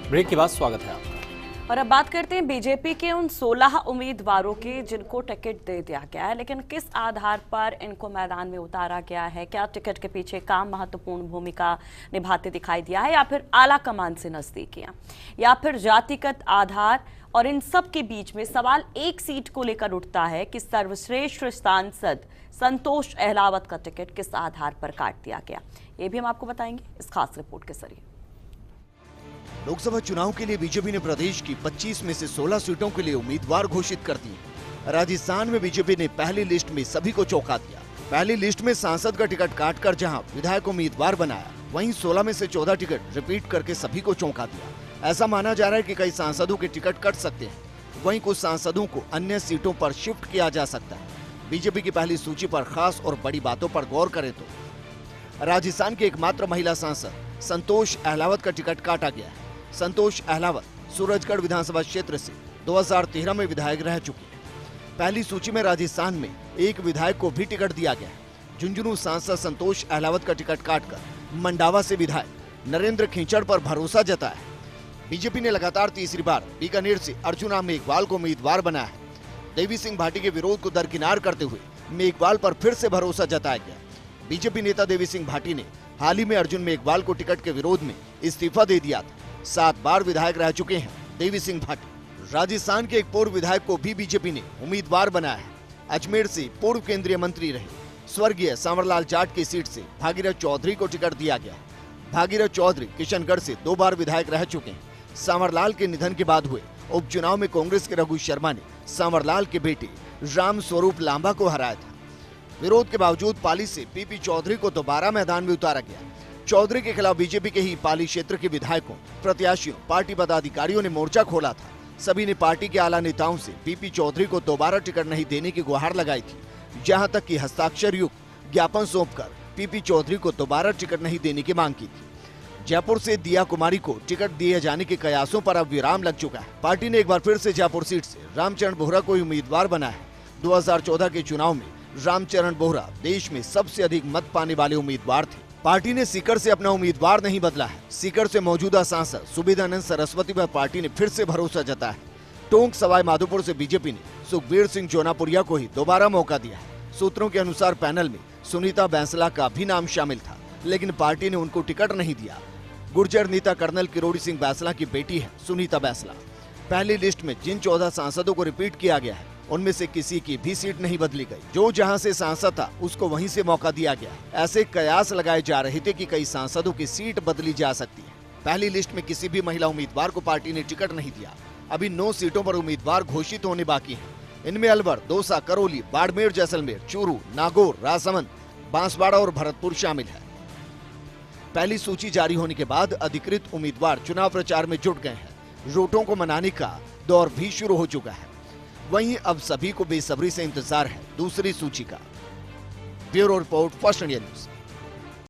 Break के बाद स्वागत है आपका। और अब बात करते हैं बीजेपी के उन 16 उम्मीदवारों की जिनको टिकट दे दिया गया है, लेकिन किस आधार पर इनको मैदान में उतारा गया है? क्या टिकट के पीछे काम महत्वपूर्ण भूमिका निभाते दिखाई दिया है, या फिर आला कमान से नजदीकियां, या फिर जातिगत आधार? और इन सब के बीच में सवाल एक सीट को लेकर उठता है कि सर्वश्रेष्ठ सांसद संतोष अहलावत का टिकट किस आधार पर काट दिया गया। ये भी हम आपको बताएंगे इस खास रिपोर्ट के जरिए। लोकसभा चुनाव के लिए बीजेपी ने प्रदेश की 25 में से 16 सीटों के लिए उम्मीदवार घोषित कर दिए। राजस्थान में बीजेपी ने पहली लिस्ट में सभी को चौंका दिया। पहली लिस्ट में सांसद का टिकट काटकर जहां विधायक उम्मीदवार बनाया, वहीं 16 में से 14 टिकट रिपीट करके सभी को चौंका दिया। ऐसा माना जा रहा है कि कई सांसदों के टिकट कट सकते हैं, वहीं कुछ सांसदों को अन्य सीटों पर शिफ्ट किया जा सकता है। बीजेपी की पहली सूची पर खास और बड़ी बातों पर गौर करें तो राजस्थान के एकमात्र महिला सांसद संतोष अहलावत का टिकट काटा गया है। संतोष अहलावत सूरजगढ़ विधानसभा क्षेत्र से 2013 में विधायक रह चुके हैं। पहली सूची में राजस्थान में एक विधायक को भी टिकट दिया गया है। झुंझुनू सांसद संतोष अहलावत का टिकट काटकर मंडावा से विधायक नरेंद्र खींचड़ पर भरोसा जताया। बीजेपी ने लगातार तीसरी बार बीकानेर से अर्जुना मेघवाल को उम्मीदवार बनाया है। देवी सिंह भाटी के विरोध को दरकिनार करते हुए मेघवाल पर फिर से भरोसा जताया गया। बीजेपी नेता देवी सिंह भाटी ने हाल ही में अर्जुन मेघवाल को टिकट के विरोध में इस्तीफा दे दिया था। 7 बार विधायक रह चुके हैं देवी सिंह भाटी। राजस्थान के एक पूर्व विधायक को भी बीजेपी ने उम्मीदवार बनाया है। अजमेर से पूर्व केंद्रीय मंत्री रहे स्वर्गीय सांवरलाल जाट की सीट से भागीरथ चौधरी को टिकट दिया गया है। भागीरथ चौधरी किशनगढ़ से 2 बार विधायक रह चुके हैं। सांवरलाल के निधन के बाद हुए उपचुनाव में कांग्रेस के रघु शर्मा ने सांवरलाल के बेटे राम स्वरूप लांबा को हराया था। विरोध के बावजूद पाली से पीपी चौधरी को दोबारा मैदान में उतारा गया। चौधरी के खिलाफ बीजेपी के ही पाली क्षेत्र के विधायकों, प्रत्याशियों, पार्टी पदाधिकारियों ने मोर्चा खोला था। सभी ने पार्टी के आला नेताओं से पीपी चौधरी को दोबारा टिकट नहीं देने की गुहार लगाई थी, जहां तक कि हस्ताक्षर युक्त ज्ञापन सौंपकर पीपी चौधरी को दोबारा टिकट नहीं देने की मांग की थी। जयपुर से दिया कुमारी को टिकट दिए जाने के कयासों पर अब विराम लग चुका है। पार्टी ने एक बार फिर से जयपुर सीट से रामचरण बोहरा को उम्मीदवार बनाया है। 2014 के चुनाव में रामचरण बोहरा देश में सबसे अधिक मत पाने वाले उम्मीदवार थे। पार्टी ने सीकर से अपना उम्मीदवार नहीं बदला है। सीकर से मौजूदा सांसद सुविधानंद सरस्वती पर पार्टी ने फिर से भरोसा जताया है। टोंक सवाई माधोपुर से बीजेपी ने सुखबीर सिंह जोनापुरिया को ही दोबारा मौका दिया है। सूत्रों के अनुसार पैनल में सुनीता बैंसला का भी नाम शामिल था, लेकिन पार्टी ने उनको टिकट नहीं दिया। गुर्जर नेता कर्नल किरोड़ी सिंह बैंसला की बेटी है सुनीता बैंसला। पहली लिस्ट में जिन 14 सांसदों को रिपीट किया गया है, उनमें से किसी की भी सीट नहीं बदली गई। जो जहां से सांसद था उसको वहीं से मौका दिया गया। ऐसे कयास लगाए जा रहे थे कि कई सांसदों की सीट बदली जा सकती है। पहली लिस्ट में किसी भी महिला उम्मीदवार को पार्टी ने टिकट नहीं दिया। अभी 9 सीटों पर उम्मीदवार घोषित होने बाकी हैं। इनमें अलवर, दौसा, करौली, बाड़मेर, जैसलमेर, चूरू, नागौर, राजसमंद, बांसवाड़ा और भरतपुर शामिल है। पहली सूची जारी होने के बाद अधिकृत उम्मीदवार चुनाव प्रचार में जुट गए हैं। वोटों को मनाने का दौर भी शुरू हो चुका है। वहीं अब सभी को बेसब्री से इंतजार है दूसरी सूची का। Bureau report, first India news.